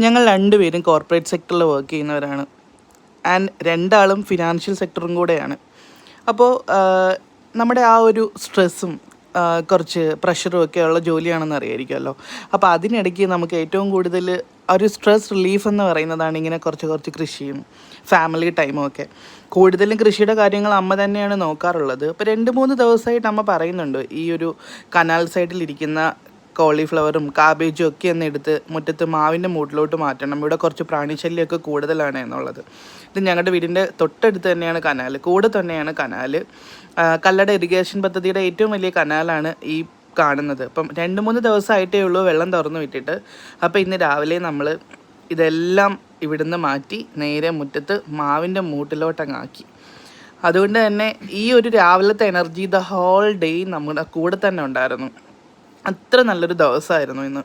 ഞങ്ങൾ രണ്ടുപേരും കോർപ്പറേറ്റ് സെക്ടറിൽ വർക്ക് ചെയ്യുന്നവരാണ്. ആൻഡ് രണ്ടാളും ഫിനാൻഷ്യൽ സെക്ടറും കൂടെയാണ്. അപ്പോൾ നമ്മുടെ ആ ഒരു സ്ട്രെസ്സും കുറച്ച് പ്രഷറും ഒക്കെ ഉള്ള ജോലിയാണെന്ന് അറിയായിരിക്കുമല്ലോ. അപ്പോൾ അതിനിടയ്ക്ക് നമുക്ക് ഏറ്റവും കൂടുതൽ ഒരു സ്ട്രെസ് റിലീഫ് എന്ന് പറയുന്നതാണ് ഇങ്ങനെ കുറച്ച് കൃഷിയും ഫാമിലി ടൈമും ഒക്കെ. കൂടുതലും കൃഷിയുടെ കാര്യങ്ങൾ അമ്മ തന്നെയാണ് നോക്കാറുള്ളത്. ഇപ്പോൾ 2-3 ദിവസമായിട്ട് അമ്മ പറയുന്നുണ്ട് ഈ ഒരു കനാൽ സൈഡിലിരിക്കുന്ന കോളിഫ്ലവറും കാബേജും ഒക്കെ ഒന്ന് എടുത്ത് മുറ്റത്ത് മാവിൻ്റെ മൂട്ടിലോട്ട് മാറ്റണം, ഇവിടെ കുറച്ച് പ്രാണിശല്യമൊക്കെ കൂടുതലാണ് എന്നുള്ളത്. ഇത് ഞങ്ങളുടെ വീടിൻ്റെ തൊട്ടടുത്ത് തന്നെയാണ് കനാൽ, കൂടെ തന്നെയാണ് കനാൽ. കല്ലട ഇറിഗേഷൻ പദ്ധതിയുടെ ഏറ്റവും വലിയ കനാലാണ് ഈ കാണുന്നത്. അപ്പം 2-3 ദിവസമായിട്ടേ ഉള്ളൂ വെള്ളം തുറന്നു വിട്ടിട്ട്. അപ്പോൾ ഇന്ന് രാവിലെ നമ്മൾ ഇതെല്ലാം ഇവിടുന്ന് മാറ്റി നേരെ മുറ്റത്ത് മാവിൻ്റെ മൂട്ടിലോട്ടങ്ങാക്കി. അതുകൊണ്ട് തന്നെ ഈ ഒരു രാവിലത്തെ എനർജി ദ ഹോൾ ഡേ നമ്മുടെ കൂടെ തന്നെ ഉണ്ടായിരുന്നു. അത്ര നല്ലൊരു ദിവസമായിരുന്നു ഇന്ന്.